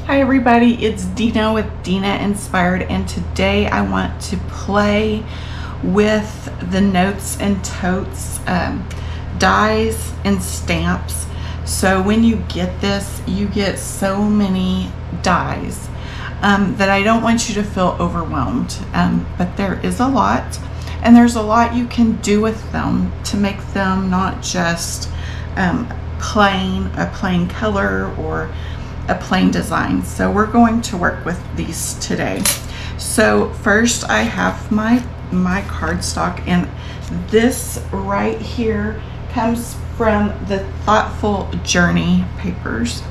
Hi everybody, it's Dina with Dina Inspired, and today I want to play with the Notes and Totes dies and stamps. So when you get this, you get so many dies that I don't want you to feel overwhelmed, but there is a lot, and there's a lot you can do with them to make them not just a plain color or a plain design. So we're going to work with these today. So first I have my cardstock, and this right here comes from the Thoughtful Journey papers,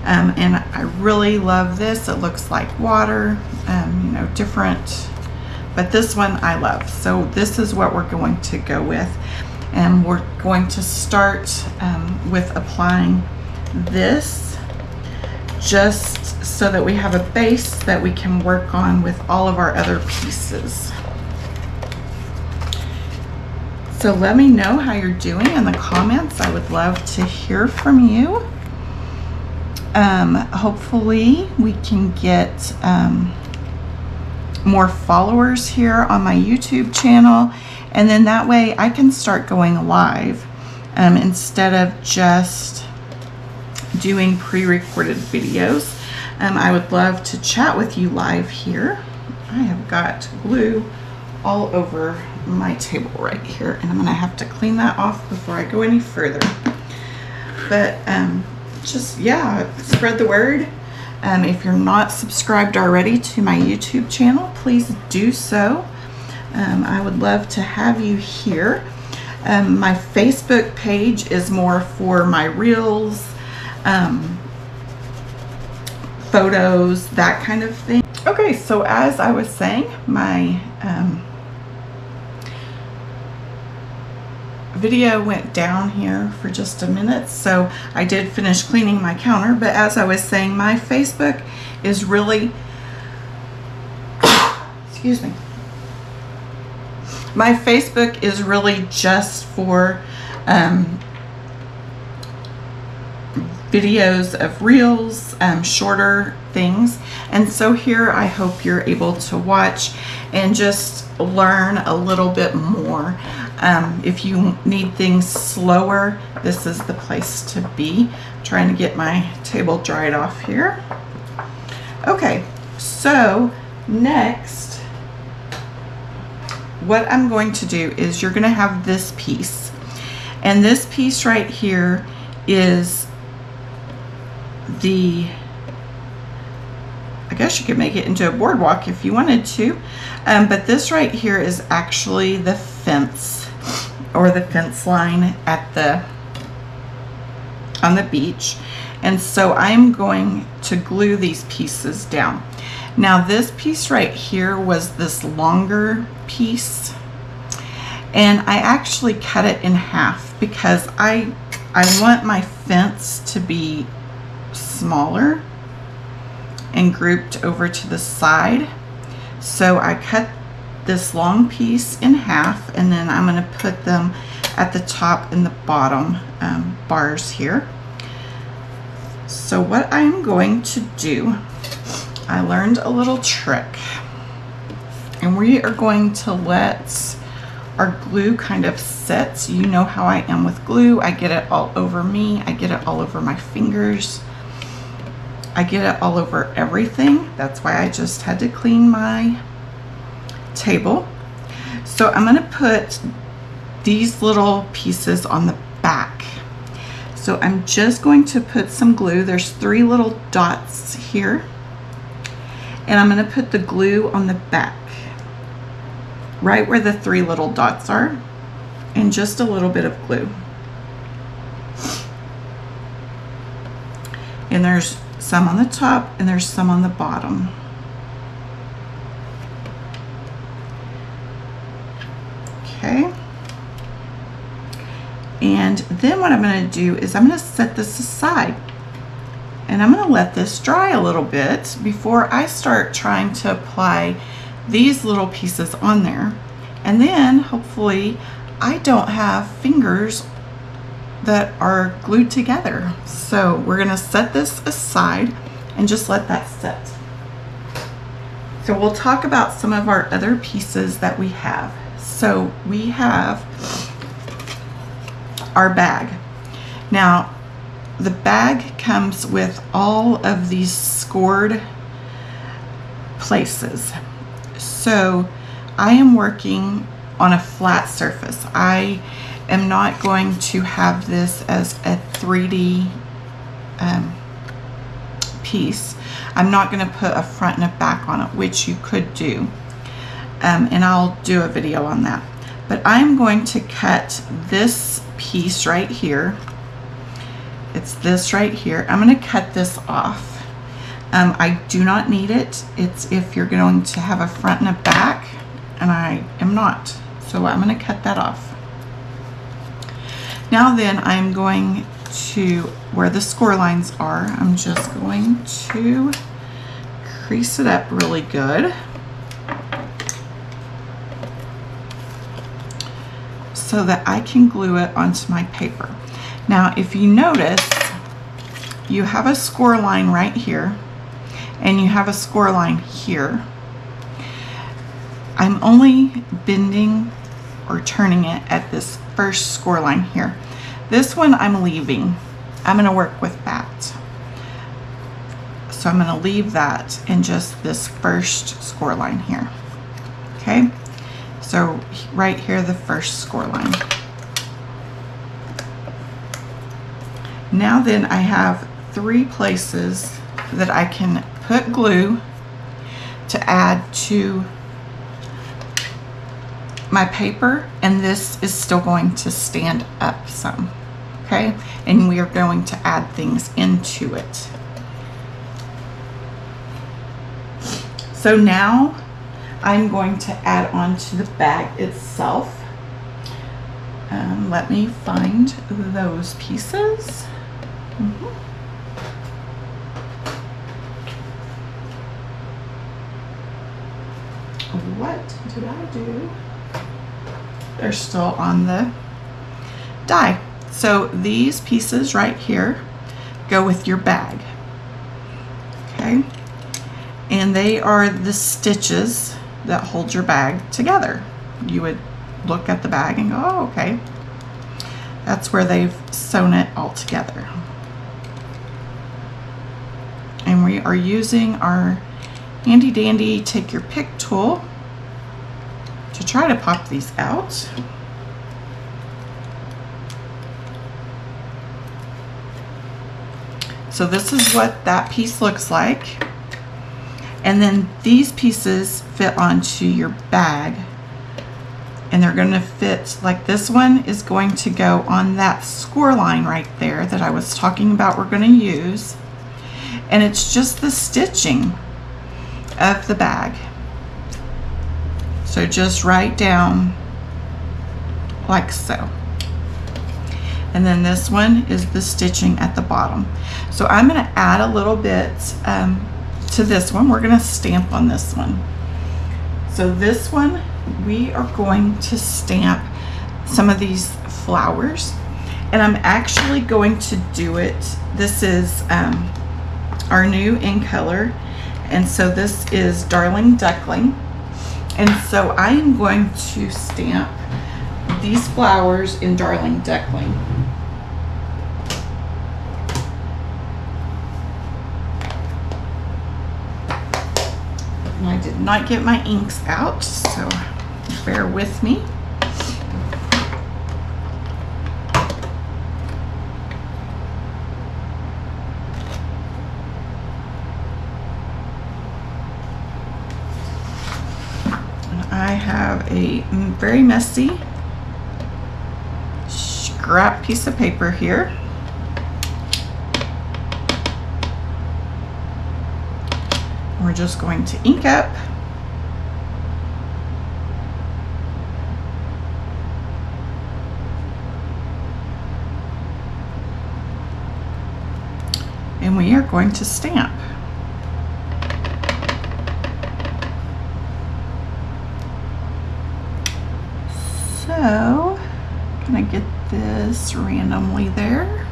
and I really love this. It looks like water, you know, different, but this one I love. So this is what we're going to go with, and we're going to start with applying this, just so that we have a base that we can work on with all of our other pieces. So let me know how you're doing in the comments. I would love to hear from you. Hopefully we can get more followers here on my YouTube channel, and then that way I can start going live instead of just doing pre-recorded videos. I would love to chat with you live here. I have got glue all over my table right here, and I'm gonna have to clean that off before I go any further. But just, yeah, spread the word. If you're not subscribed already to my YouTube channel, please do so. I would love to have you here. My Facebook page is more for my reels, photos, that kind of thing. Okay, so as I was saying, my video went down here for just a minute, so I did finish cleaning my counter. But as I was saying, my Facebook is really excuse me, my Facebook is really just for videos of reels, shorter things. And so here I hope you're able to watch and just learn a little bit more. If you need things slower, this is the place to be. I'm trying to get my table dried off here. Okay, so next what I'm going to do is, you're going to have this piece, and this piece right here is I guess you could make it into a boardwalk if you wanted to, but this right here is actually the fence, or the fence line on the beach. And so I'm going to glue these pieces down. Now this piece right here was this longer piece, and I actually cut it in half because I want my fence to be smaller and grouped over to the side. So I cut this long piece in half, and then I'm going to put them at the top and the bottom bars here. So what I'm going to do, I learned a little trick, and we are going to let our glue kind of set. You know how I am with glue. I get it all over me. I get it all over my fingers. I get it all over everything. That's why I just had to clean my table. So I'm going to put these little pieces on the back. So I'm just going to put some glue. There's 3 little dots here, and I'm going to put the glue on the back, right where the 3 little dots are, and just a little bit of glue. And there's some on the top and there's some on the bottom. Okay. And then what I'm going to do is I'm going to set this aside, and I'm going to let this dry a little bit before I start trying to apply these little pieces on there. And then hopefully I don't have fingers that are glued together. So we're going to set this aside, and just let that sit. So we'll talk about some of our other pieces that we have. So we have our bag. Now, the bag comes with all of these scored places. So I am working on a flat surface. I am not going to have this as a 3D piece. I'm not going to put a front and a back on it, which you could do. And I'll do a video on that. But I'm going to cut this piece right here. It's this right here. I'm going to cut this off. I do not need it. It's if you're going to have a front and a back, and I am not. So I'm going to cut that off. Now then, I'm going to, where the score lines are, I'm just going to crease it up really good. So that I can glue it onto my paper. Now, if you notice, you have a score line right here, and you have a score line here. I'm only bending or turning it at this first score line here. This one I'm leaving. I'm going to work with that. So I'm going to leave that in just this first score line here. Okay? So right here, the first score line. Now then, I have 3 places that I can put glue to add to my paper, and this is still going to stand up some. Okay? And we are going to add things into it. So now I'm going to add on to the bag itself. Let me find those pieces. What did I do? They're still on the die. So these pieces right here go with your bag. Okay? And they are the stitches that hold your bag together. You would look at the bag and go, oh, okay. That's where they've sewn it all together. And we are using our handy dandy take your pick tool to try to pop these out. So this is what that piece looks like. And then these pieces fit onto your bag, and they're going to fit, like this one is going to go on that score line right there that I was talking about we're going to use. And it's just the stitching of the bag. So just right down like so. And then this one is the stitching at the bottom. So I'm going to add a little bit to this one. We're going to stamp on this one. So this one, we are going to stamp some of these flowers, and I'm actually going to do it. This is our new in color, and so this is Darling Duckling, and so I am going to stamp these flowers in Darling Duckling. And I did not get my inks out, so bear with me. And I have a very messy scrap piece of paper here. We're just going to ink up. And we are going to stamp. So, I'm gonna get this randomly there.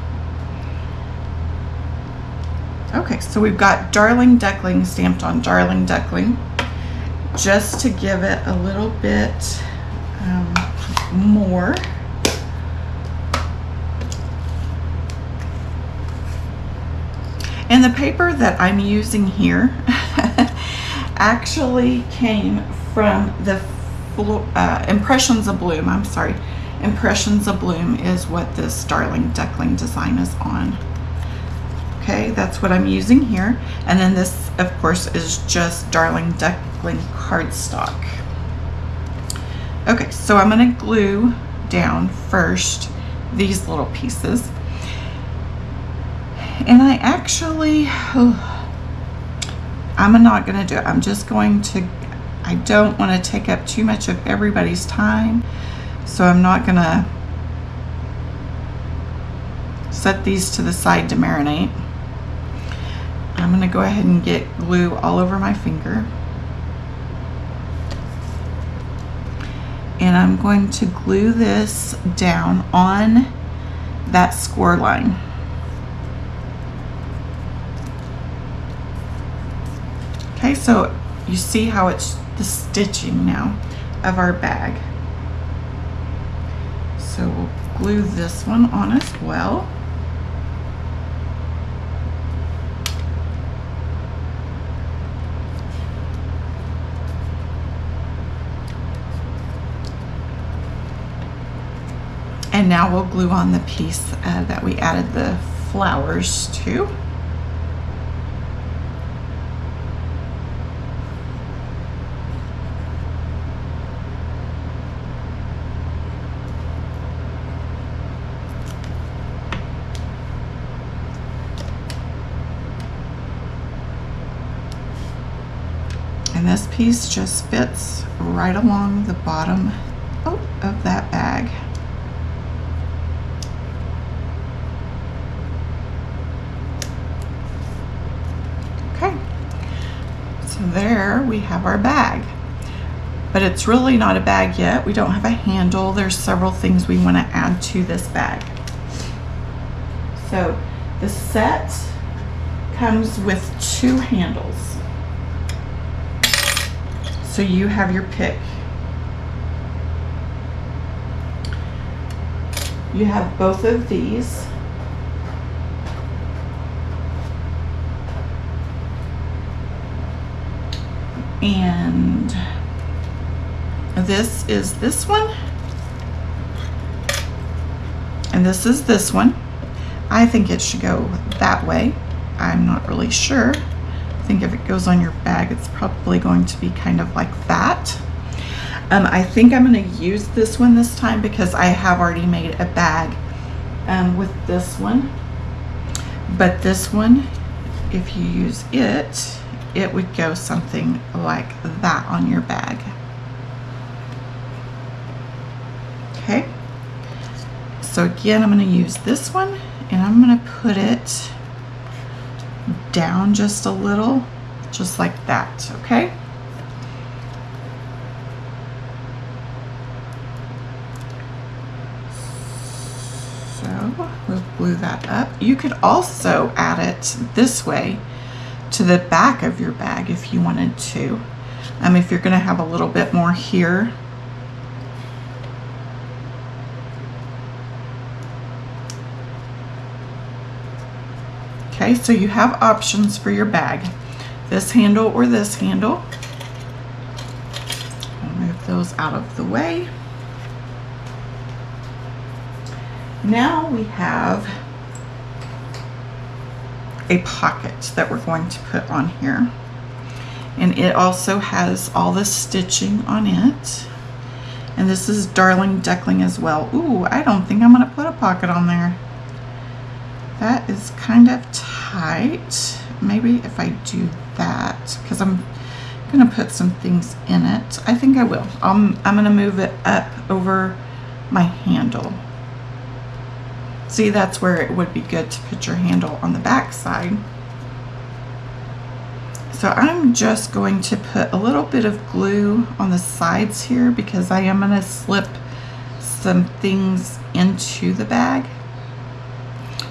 Okay, so we've got Darling Duckling stamped on Darling Duckling, just to give it a little bit more. And the paper that I'm using here actually came from the Impressions of Bloom. I'm sorry, Impressions of Bloom is what this Darling Duckling design is on. Okay, that's what I'm using here. And then this, of course, is just Darling Duckling cardstock. Okay, so I'm going to glue down first these little pieces. And I actually, I'm not going to do it. I'm just going to, I don't want to take up too much of everybody's time. So I'm not going to set these to the side to marinate. I'm going to go ahead and get glue all over my finger. And I'm going to glue this down on that score line. Okay, so you see how it's the stitching now of our bag. So we'll glue this one on as well. And now we'll glue on the piece that we added the flowers to. And this piece just fits right along the bottom of that bag. Okay, so there we have our bag. But it's really not a bag yet. We don't have a handle. There's several things we want to add to this bag. So the set comes with 2 handles. So you have your pick. You have both of these. And this is this one. And this is this one. I think it should go that way. I'm not really sure. I think if it goes on your bag, it's probably going to be kind of like that. I think I'm going to use this one this time because I have already made a bag with this one. But this one, if you use it, it would go something like that on your bag. Okay. So again, I'm going to use this one and I'm going to put it down just a little, just like that, okay? So we'll glue that up. You could also add it this way to the back of your bag if you wanted to. If you're going to have a little bit more here. Okay, so you have options for your bag. This handle or this handle. I'll move those out of the way. Now we have a pocket that we're going to put on here. And it also has all the stitching on it. And this is Darling Duckling as well. Ooh, I don't think I'm going to put a pocket on there. That is kind of tight. Maybe if I do that, because I'm going to put some things in it. I think I will. I'm going to move it up over my handle. See, that's where it would be good to put your handle on the back side. So I'm just going to put a little bit of glue on the sides here because I am going to slip some things into the bag.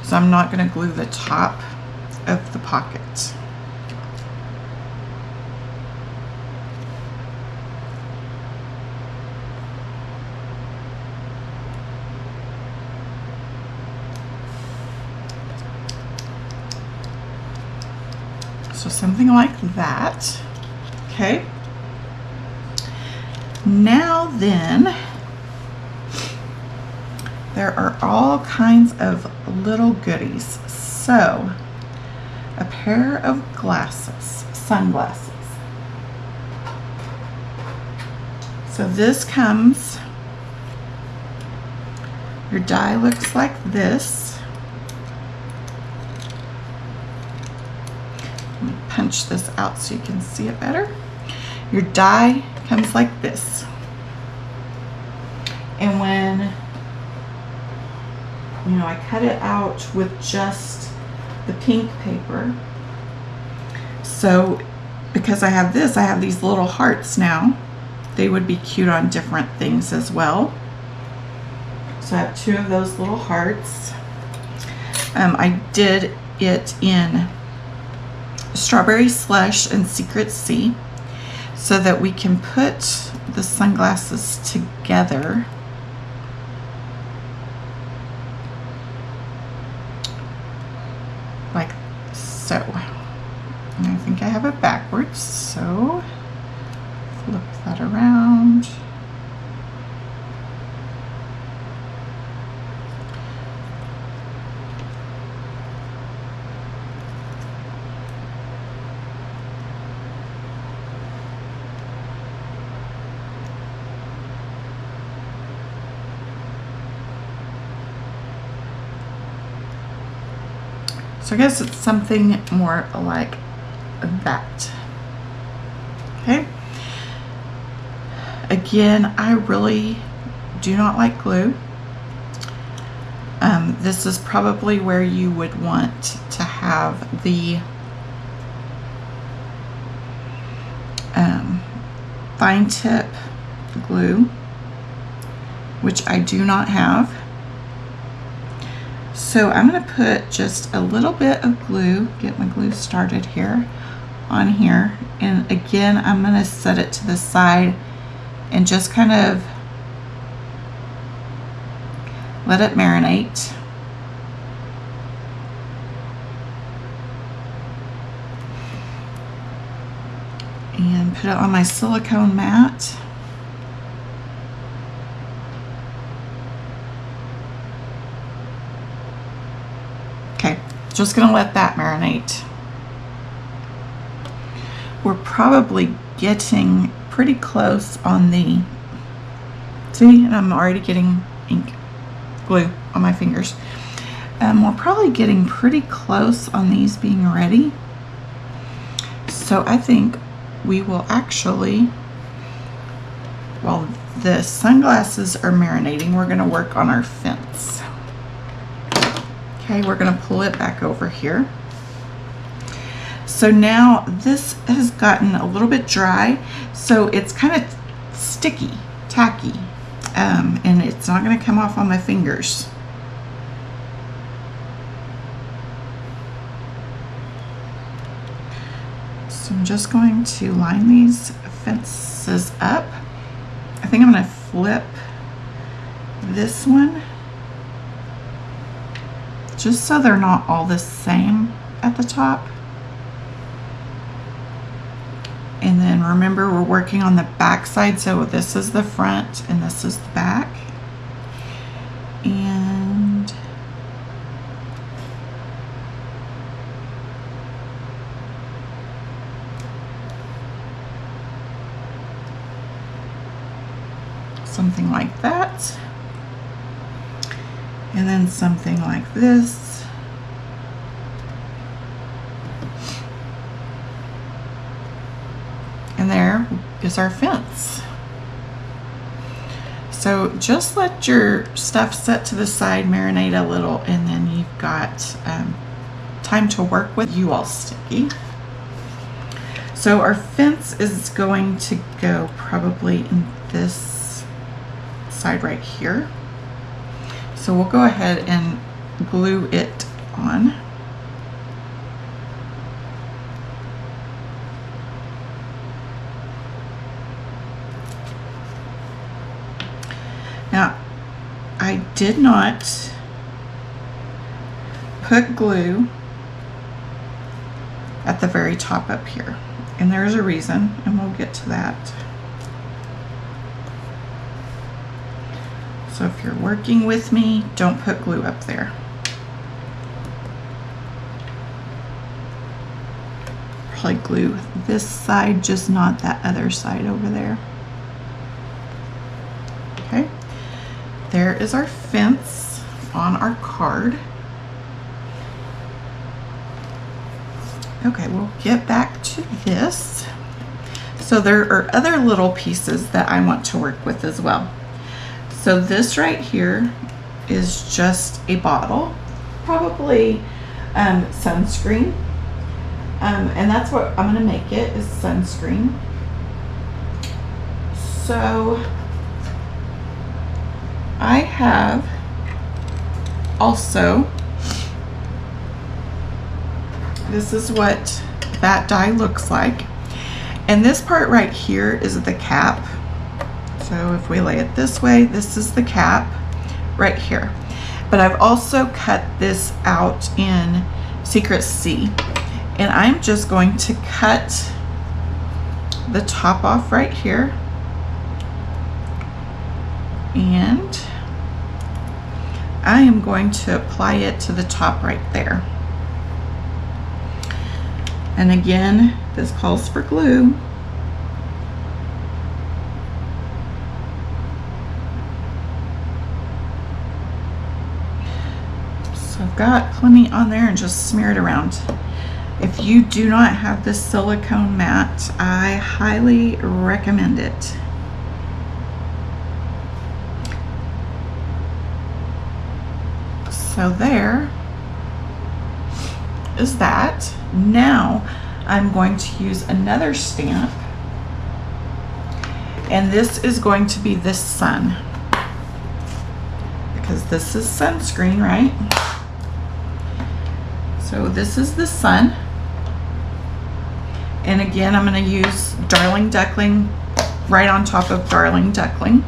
So I'm not going to glue the top of the pocket. So something like that. Okay. Now then, there are all kinds of little goodies. So, a pair of glasses, sunglasses. So this comes, your die looks like this. Let me punch this out so you can see it better. Your die comes like this. And when I cut it out with just the pink paper. So because I have this, I have these little hearts now. They would be cute on different things as well. So I have 2 of those little hearts. I did it in Strawberry Slush and Secret Sea so that we can put the sunglasses together. Like so. And I think I have it backwards, so flip that around. So I guess it's something more like that. Okay. Again, I really do not like glue. This is probably where you would want to have the fine tip glue, which I do not have. So I'm going to put just a little bit of glue, get my glue started here, on here. And again, I'm going to set it to the side and just kind of let it marinate. And put it on my silicone mat. Okay, just gonna let that marinate. We're probably getting pretty close on the, see, and I'm already getting ink, glue on my fingers. We're probably getting pretty close on these being ready. So I think we will actually, while the sunglasses are marinating, we're gonna work on our fence. Okay, we're gonna pull it back over here. So now this has gotten a little bit dry, so it's kind of sticky, tacky, and it's not gonna come off on my fingers. So I'm just going to line these fences up. I think I'm gonna flip this one, just so they're not all the same at the top. And then remember, we're working on the back side, so this is the front and this is the back. And something like that. And then something like this. And there is our fence. So just let your stuff set to the side, marinate a little, and then you've got time to work with. You all sticky. So our fence is going to go probably in this side right here. So we'll go ahead and glue it on. did not put glue at the very top up here. And there's a reason, and we'll get to that. So if you're working with me, don't put glue up there. Probably glue this side, just not that other side over there. Okay, there is our fence on our card. Okay, we'll get back to this. So there are other little pieces that I want to work with as well. So this right here is just a bottle, probably sunscreen. And that's what I'm gonna make it, is sunscreen. So I have also, this is what that die looks like. And this part right here is the cap. So if we lay it this way, this is the cap right here. But I've also cut this out in Secret C. And I'm just going to cut the top off right here. And I am going to apply it to the top right there. And again, this calls for glue. So I've got plenty on there and just smear it around. If you do not have this silicone mat, I highly recommend it. So there is that. Now I'm going to use another stamp, and this is going to be this sun, because this is sunscreen, right? So this is the sun. And again, I'm going to use Darling Duckling right on top of Darling Duckling.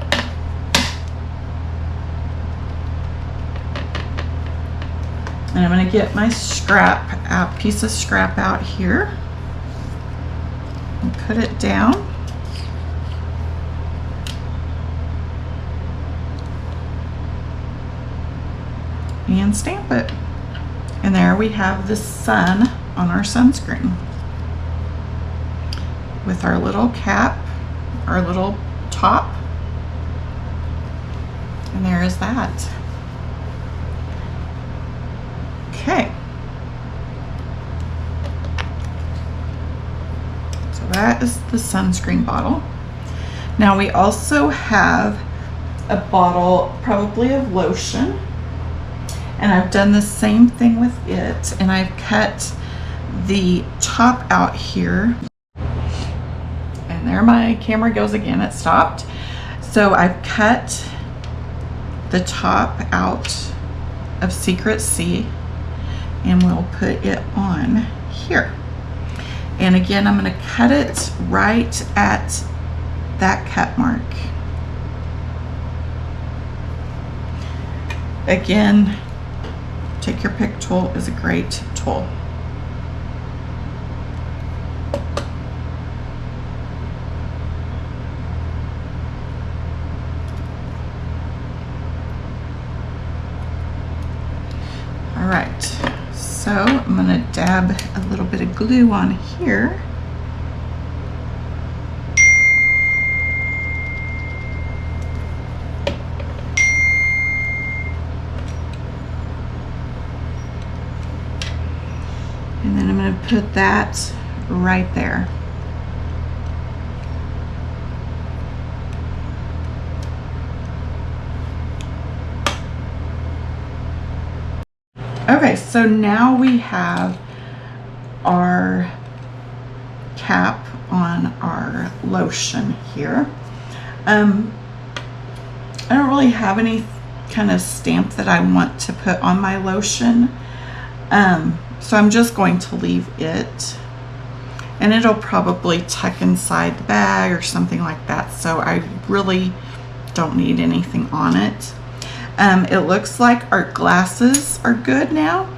And I'm going to get my scrap out, piece of scrap out here, and put it down. And stamp it. And there we have the sun on our sunscreen, with our little cap, our little top, and there is that. Okay, so that is the sunscreen bottle. Now we also have a bottle, probably of lotion, and I've done the same thing with it, and I've cut the top out here. And there my camera goes again, it stopped. So I've cut the top out of Secret C, and we'll put it on here. And again, I'm going to cut it right at that cut mark. Again, take your pick tool is a great tool. All right, so I'm going to dab a little bit of glue on here. And then I'm going to put that right there. Okay, so now we have our cap on our lotion here. I don't really have any kind of stamp that I want to put on my lotion. So I'm just going to leave it, and it'll probably tuck inside the bag or something like that. So I really don't need anything on it. It looks like our glasses are good now.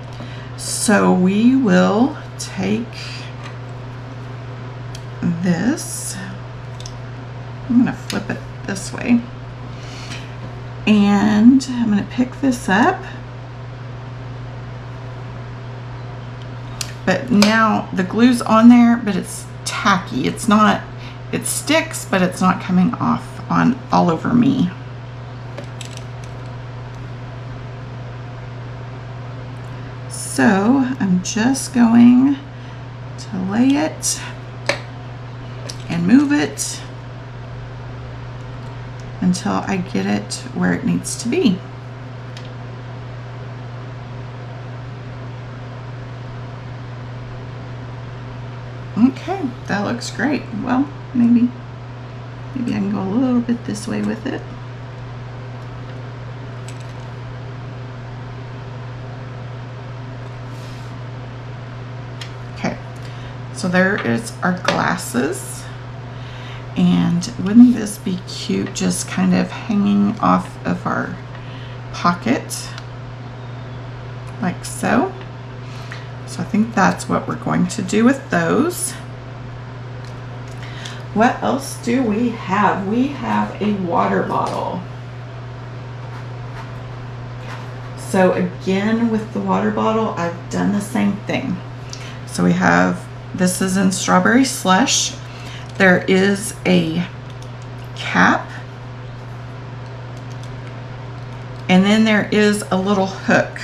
So we will take this. I'm going to flip it this way. And I'm going to pick this up. But now the glue's on there, but it's tacky. It's not, it sticks, but it's not coming off on all over me. So I'm just going to lay it and move it until I get it where it needs to be. Okay, that looks great. Well, maybe I can go a little bit this way with it. Okay, so there is our glasses. And wouldn't this be cute, just kind of hanging off of our pocket like so. So I think that's what we're going to do with those. What else do we have? We have a water bottle. So again, with the water bottle, I've done the same thing. So we have, this is in Strawberry Slush. There is a cap, and then there is a little hook.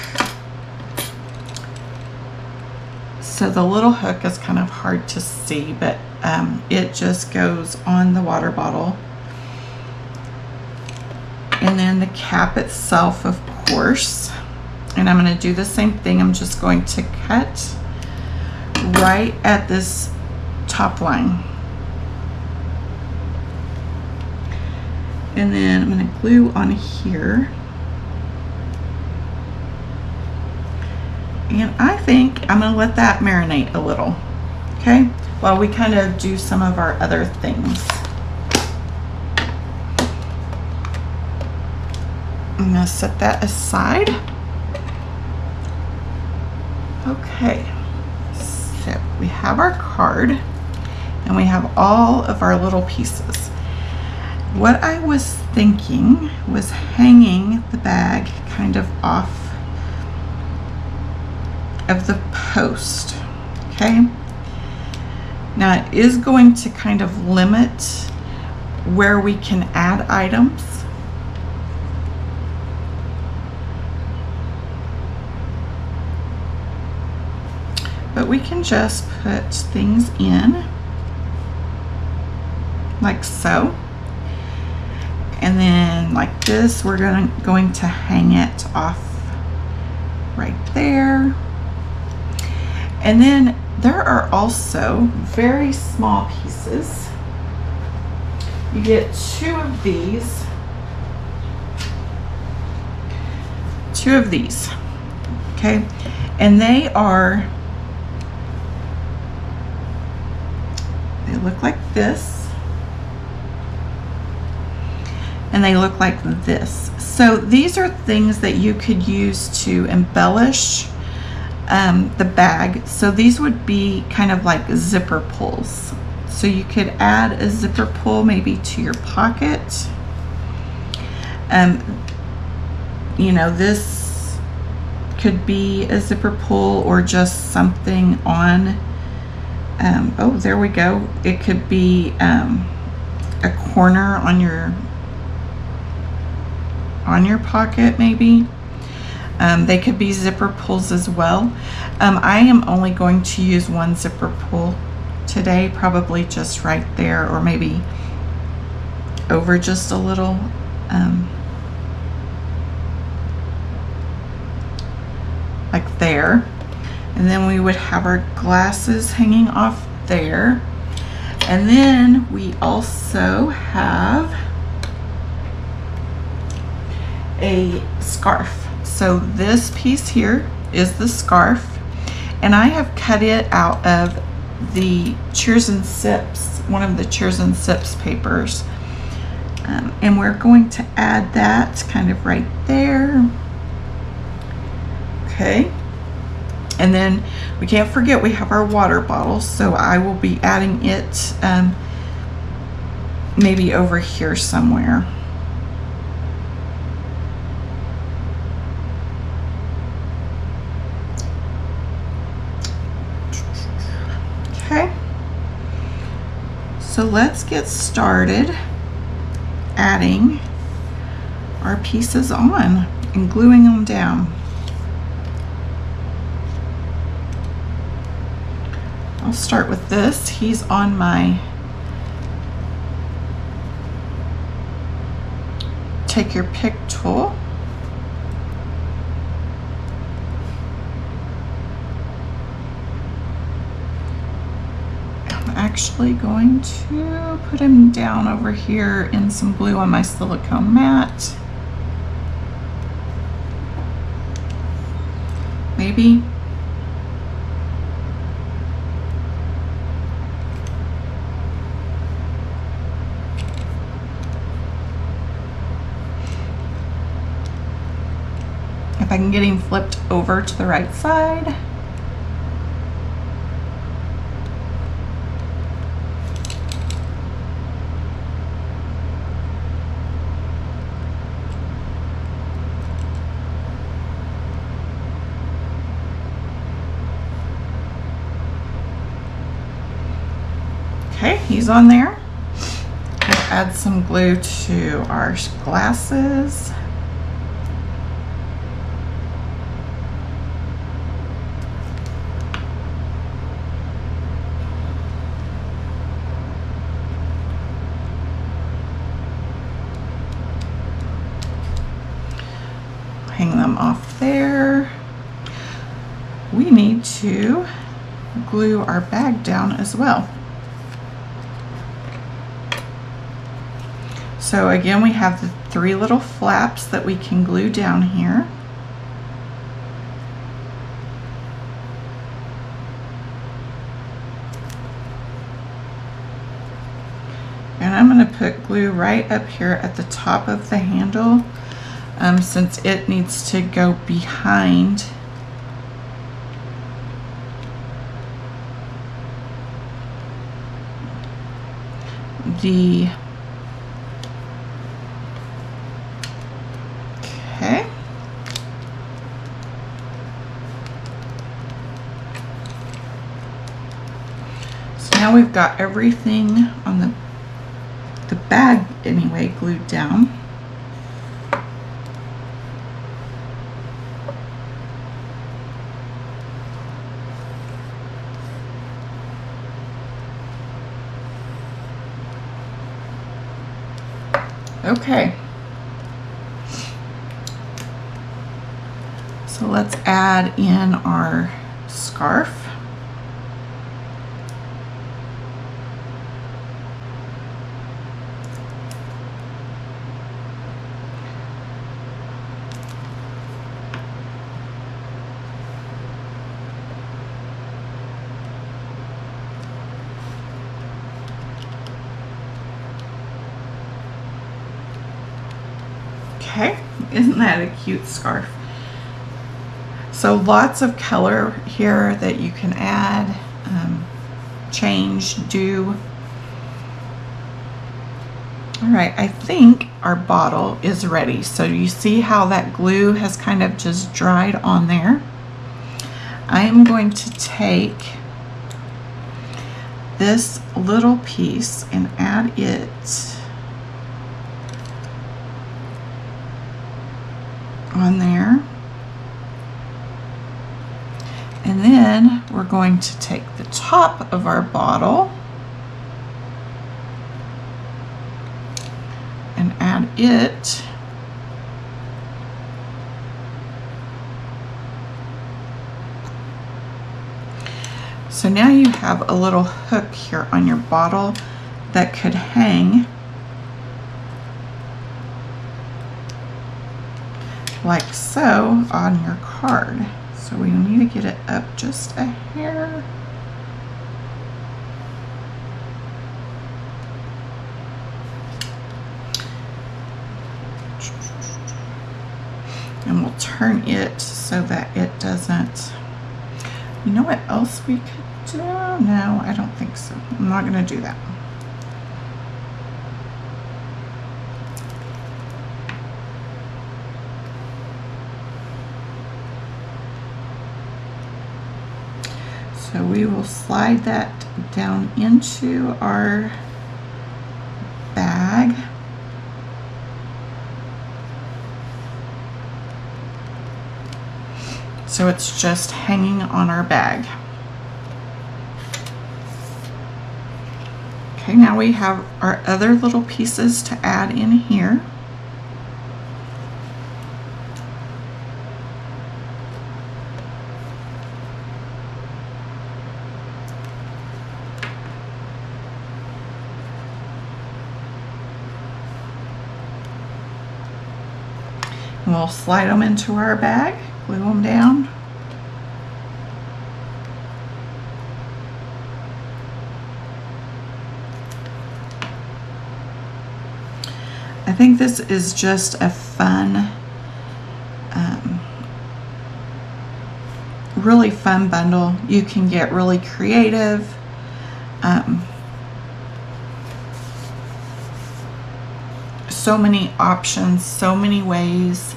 So the little hook is kind of hard to see, but it just goes on the water bottle. And then the cap itself, of course. And I'm going to do the same thing. I'm just going to cut right at this top line. And then I'm going to glue on here. And I think I'm going to let that marinate a little, okay, while we kind of do some of our other things. I'm going to set that aside. Okay, so we have our card and we have all of our little pieces. What I was thinking was hanging the bag kind of off of the post, okay? Now it is going to kind of limit where we can add items. But we can just put things in like so. And then like this, we're going to hang it off right there. And then there are also very small pieces. You get two of these, okay? And they look like this, and they look like this. So these are things that you could use to embellish the bag. So these would be kind of like zipper pulls. So you could add a zipper pull maybe to your pocket. You know, this could be a zipper pull or just something on, oh, there we go. It could be a corner on your pocket maybe. They could be zipper pulls as well. I am only going to use one zipper pull today, probably just right there, or maybe over just a little. Like there. And then we would have our glasses hanging off there. And then we also have a scarf. So this piece here is the scarf, and I have cut it out of the Cheers and Sips, one of the Cheers and Sips papers. And we're going to add that kind of right there. Okay. And then we can't forget we have our water bottle, so I will be adding it maybe over here somewhere. Okay. So let's get started adding our pieces on and gluing them down. I'll start with this. He's on my take your pick tool. I'm actually going to put him down over here in some glue on my silicone mat. Maybe. If I can get him flipped over to the right side. Okay, he's on there. We'll add some glue to our glasses. Hang them off there. We need to glue our bag down as well. So again, we have the 3 little flaps that we can glue down here. And I'm going to put glue right up here at the top of the handle. Since it needs to go behind the, okay. So now we've got everything on the bag anyway glued down. Okay, so let's add in our scarf. Okay, isn't that a cute scarf? So lots of color here that you can add, change, do. All right, I think our bottle is ready. So you see how that glue has kind of just dried on there. I am going to take this little piece and add it on there, and then we're going to take the top of our bottle and add it so now you have a little hook here on your bottle that could hang like so on your card. So we need to get it up just a hair. turn it so that it doesn't. You know what else we could do? No, I don't think so. I'm not going to do that. So we will slide that down into our bag. So it's just hanging on our bag. Okay, now we have our other little pieces to add in here. And we'll slide them into our bag, glue them down. I think this is just a fun, really fun bundle. You can get really creative. So many options, so many ways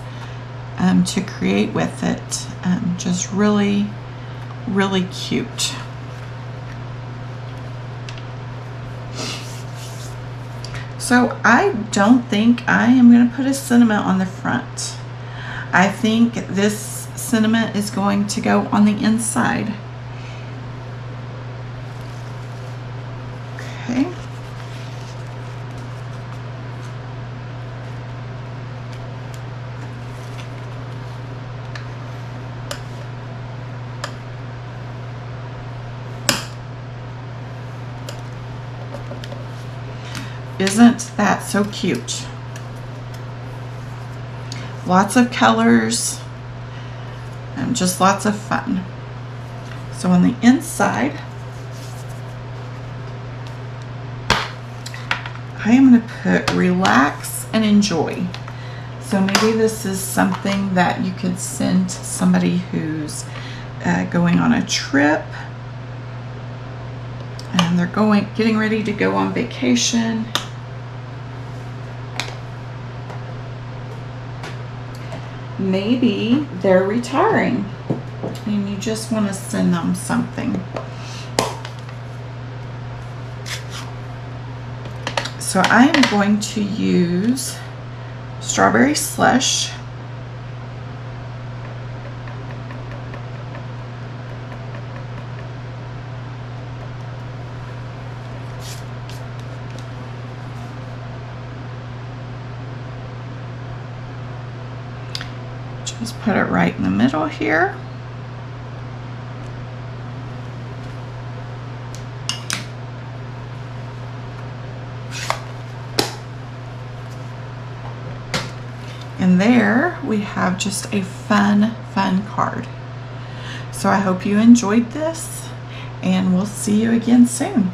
to create with it. Just really, really cute. So I don't think I am going to put a sentiment on the front. I think this sentiment is going to go on the inside. Okay. Isn't that so cute? Lots of colors and just lots of fun. So on the inside, I am going to put relax and enjoy. So maybe this is something that you could send to somebody who's going on a trip and they're getting ready to go on vacation. Maybe they're retiring and you just want to send them something. So I am going to use strawberry slush. Just put it right in the middle here. And there we have just a fun card. So I hope you enjoyed this and we'll see you again soon.